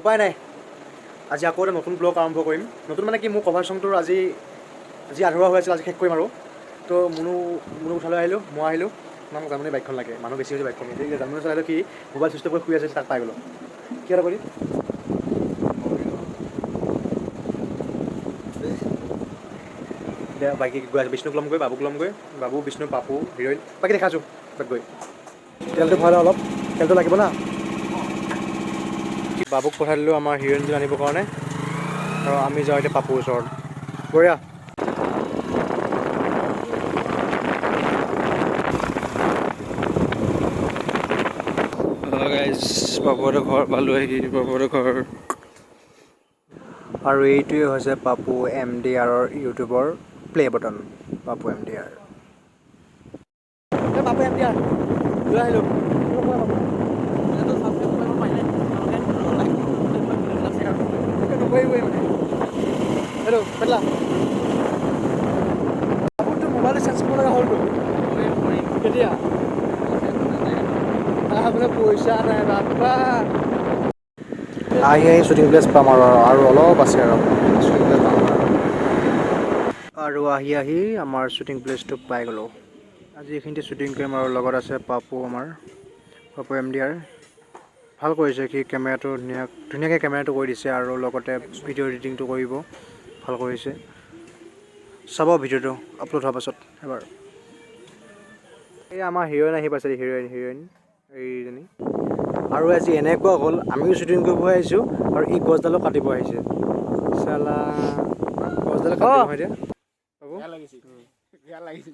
উপায় নাই আজি আকৌ এটা নতুন ব্লগ আৰম্ভ কৰিম নতুন মানে কি মোৰ কভাৰ চংটোৰ আজি আধৰুৱা হৈ আছিল আজি শেষ কৰিম আৰু তো মুনু উঠালৈ আহিলোঁ মই আহিলোঁ আমাক জামনি বাইকখন লাগে মানুহ বেছি হৈছে বাইকখন এতিয়া জামনি চলাইলোঁ কি মোবাইল চুইচ অফ কৰি শুই আছে তাক পাই গ'লোঁ কি এটা কৰি এতিয়া বাকী গৈ আছে বিষ্ণুক ল'মগৈ বাবুক ল'মগৈ বাবু বিষ্ণু পাপু হিৰইন বাকী দেখাছোঁ তাক গৈ তেলটো ভৰাই অলপ তেলটো লাগিব না বাবুক পঠাই দিলোঁ আমাৰ হিৰইনটো আনিবৰ কাৰণে আৰু আমি যাওঁ এতিয়া পাপুৰ ওচৰত বঢ়িয়া বাবুহঁতৰ ঘৰ পালোহি বাবুহঁতৰ ঘৰ আৰু এইটোৱে হৈছে পাপু MDR ইউটিউবৰ play button Papu MDR Papu MDR লৈ আহিলোঁ হেল্ল' পেটলা বাবুটো মোবাইলটো চেঞ্জ কৰিব লগা হ'লতো কেতিয়া বোলে পইচা নাই বাপা আহি শ্বুটিং প্লেচ পাম আৰু অলপ আছে আৰু আহি আমাৰ শ্বুটিং প্লেচটো পাই গ'লোঁ আজি এইখিনিতে শ্বুটিং কৰিম আৰু লগত আছে পাপু আমাৰ পাপু MDR ভাল কৰিছে সি কেমেৰাটো ধুনীয়াকৈ কেমেৰাটো কৰি দিছে আৰু লগতে ভিডিঅ' এডিটিংটো কৰিব ভাল কৰিছে চাব ভিডিঅ'টো আপলোড হোৱাৰ পাছত এবাৰ এই আমাৰ হিৰইন আহি পাইছে হিৰইন এইজনী আৰু আজি এনেকুৱা হ'ল আমিও শ্বুটিং কৰিব আহিছোঁ আৰু ই গছডালো কাটিব আহিছে চালা গছডাল কাটিব এতিয়া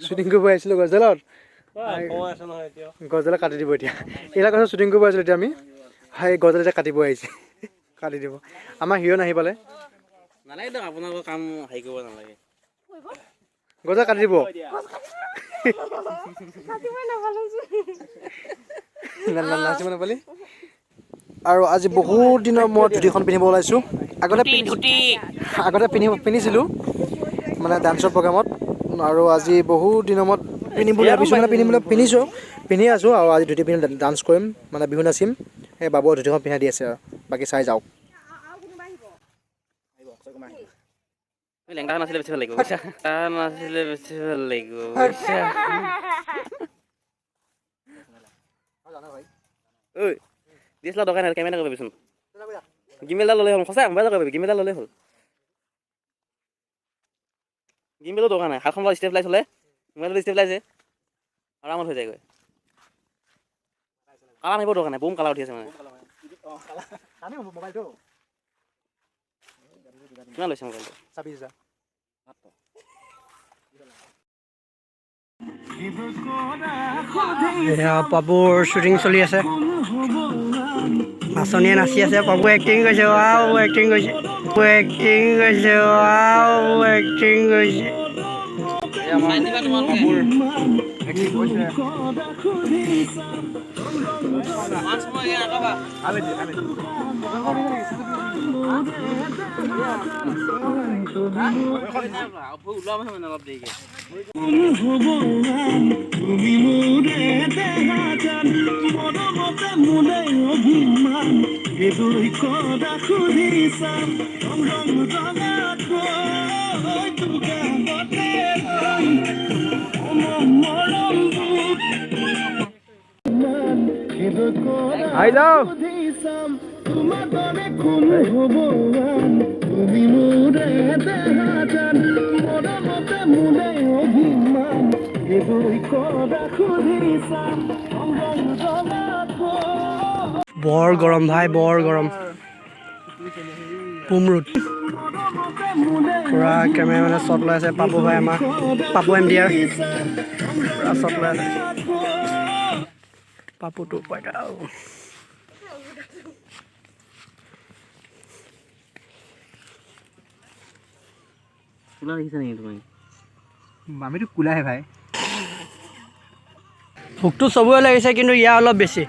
শ্বুটিং কৰিব আহিছিলোঁ গছডালত গছডালে কাটি দিব এতিয়া এইবিলাক গছত শ্বুটিং কৰিব আহিছিলোঁ এতিয়া আমি সেই গছডাল এতিয়া কাটিব আহিছে কাটি দিব আমাৰ হিৰইন আহি পালে নালাগে দিয়ক আপোনালোকৰ কাম হেৰি কৰিব নালাগে গছডাল কাটি দিব নাচিব নাপালি আৰু আজি বহুত দিনৰ মূৰত ধুতিখন পিন্ধিব ওলাইছোঁ আগতে পিন্ধিছিলোঁ মানে ডান্সৰ প্ৰগ্ৰামত আৰু আজি বহুত দিনৰ মূৰত পিন্ধিম বুলি ভাবিছোঁ মানে পিন্ধি আছোঁ আৰু আজি ধুতি পিন্ধি ডান্স কৰিম মানে বিহু নাচিম সেই বাবুয়ে ধুতিখন পিন্ধাই দি আছে আৰু বাকী চাই যাওক লেংটা নাছিলে বেছি ভাল লাগিব বুজিছা নাছিলে বেছি ভাল লাগিব বুজিছা ঐ দিছিলা দৰকাৰ নাই কেমেৰা কৰিবিচোন গিমেলডাল ল'লে হ'ল সঁচা মোবাইল কৰিবি গিমেলডাল ল'লেই হ'ল গিমেলো দৰকাৰ নাই হাতখন ষ্টেবিলাইজ হ'লে মোবাইলটো ষ্টেবিলাইজে আৰামত হৈ যায়গৈ কালাৰ আহিব দৰকাৰ নাই বুম কালাৰ উঠি আছে মানে কিমান লৈছে মোবাইলটো 26,000 পাপুৰ শ্বুটিং চলি আছে নাচনীয়ে নাচি আছে পাপু এক্টিং কৰিছে এক্টিং কৰিছে অলপ দেৰিকে আহি যাও বৰ গৰম ভাই বৰ গৰম পুমৰুত পুৰা কেমেৰামেনে শ্বট লৈ আছে পাপু ভাই আমাৰ পাপু MDR পুৰা শ্বট লৈ আছে পাপুটো পাইটা কোলা দেখিছা নেকি তুমি আমিতো কোলাহে ভাই ভোকটো চবৰে লাগিছে কিন্তু ইয়াৰ অলপ বেছি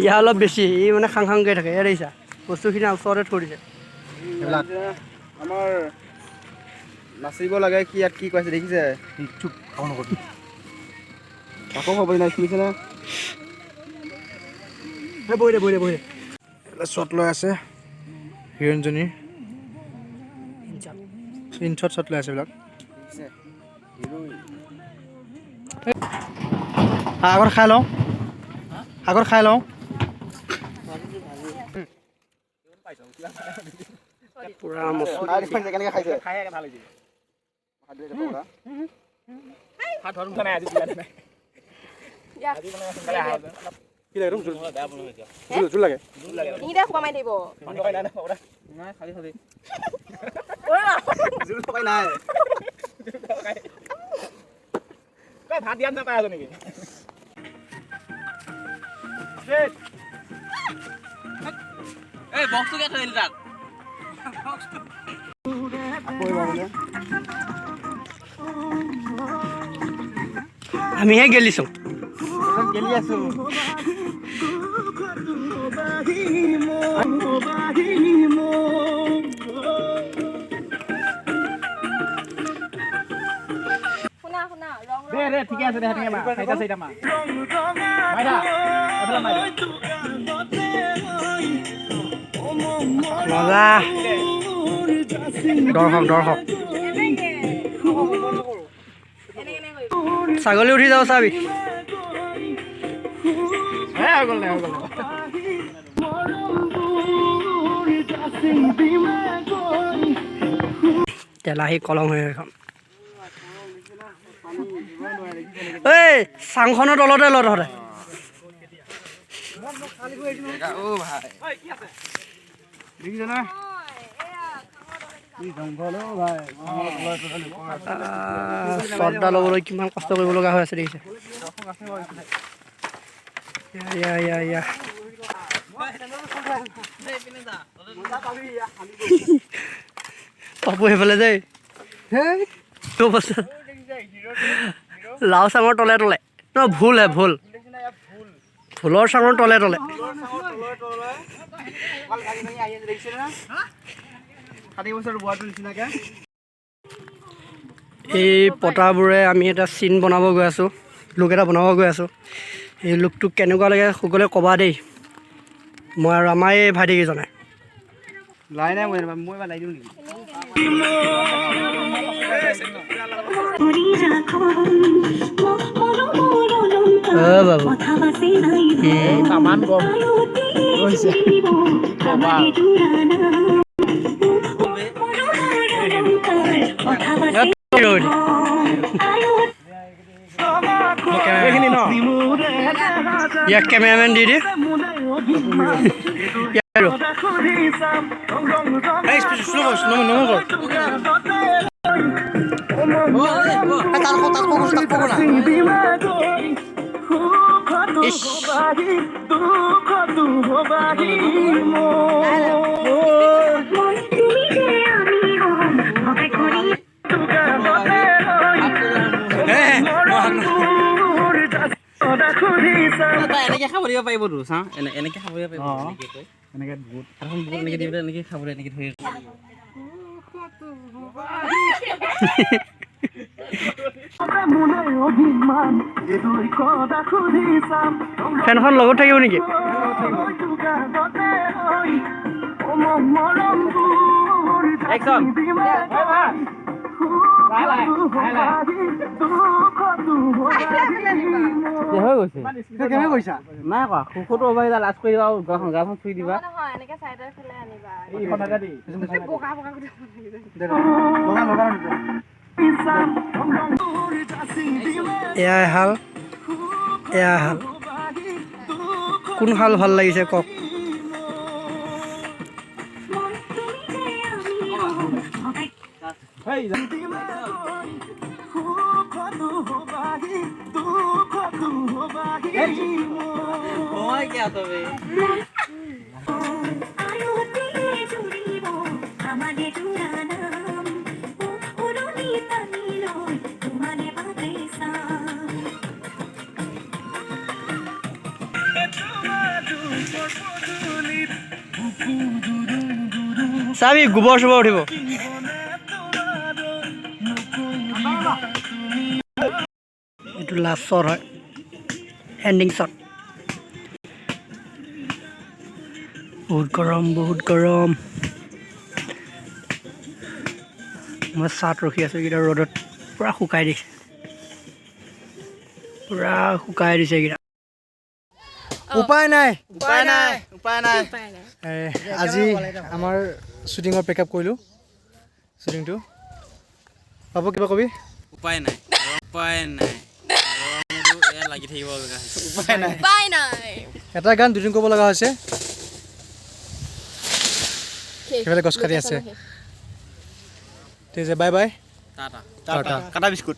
ইয়াৰ অলপ বেছি ই মানে খাংকৈ থাকে ইয়াত দেখিছা বস্তুখিনি ওচৰতে থৈ দিছে এইবিলাক আমাৰ নাচিব লাগে কি ইয়াত কি কৈছে দেখিছে চুপ খাব নকবি আকৌ হ'ব নাই শুনিছেনে শ্বট লৈ আছে হিৰোইনজনীৰ ইনশ্বট শ্বট লৈ আছে এইবিলাক আগত খাই লওঁ পুৰা মছলা কেনেকৈ খাইছে কি লাগে জোল লাগে ভাত দিয়া নাপায় আছো নেকি এই বক্সটোকে থৈ দিলি তাত আমিহে গেলিছোঁ গেলি আছো দে ঠিকে আছে দে চাৰিটা চাৰিটা মা মজা দৰ্শক ছাগলী উঠি যাব চাবি তেলাহী কলম হৈ এখন এই চাংখনৰ তলতে ল তহঁতে শ্বটডাল ল'বলৈ কিমান কষ্ট কৰিব লগা হৈ আছে দেখিছে পাপু সেইফালে দেই লাও চাঙৰ তলে তলে ন ভুল ভুলৰ চাঙৰ তলে তলে এই পটাবোৰে আমি এটা চিন বনাব গৈ আছোঁ লুক এটা বনাব গৈ আছোঁ এই লুকটো কেনেকুৱা লাগে সকলোৱে ক'বা দেই মই আৰু আমাৰ এই ভাইটিকেইজনে লাই নাই মই এবাৰ লাই দিওঁ নেকি বাবু তামান গৰম হৈছে এইখিনি ন ইয়াক কেমেৰামেন দি দিয়ে এনেকে খাব দিব পাৰিবতো চাওঁ এনেকে খাব দিব পাৰিব এনেকে বুট এনেকে দি পেলাই এনেকে খাবলৈ এনেকে ধৰি ফেনখন লগত থাকিব নেকি হৈ গৈছে কেনেকৈ কৈছা নাই কোৱা সুখটো অবাই লাজ কৰি দিবা গাখন চুই দিবা এয়াই হাল কোন হাল ভাল লাগিছে কওক চাবি গোবৰ চোবৰ উঠিব এইটো লাষ্ট শ্বট হয় এণ্ডিং শ্বট বহুত গৰম বহুত গৰম মই চাত ৰখি আছোঁ এইকেইটা ৰ'দত পূৰা শুকাই দিছে এইকেইটা উপায় নাই উপায় নাই উপায় নাই আজি আমাৰ শ্বুটিঙৰ পেকআপ কৰিলোঁ শ্বুটিংটো পাব কিবা কবি উপায় নাই উপায় নাই লাগি থাকিব লগা হৈছে উপায় নাই এটা গান দুদিন ক'ব লগা হৈছে সেইফালে গছ কাটি আছে ঠিক আছে বাই বাই টাটা টাটা কাটা বিস্কুট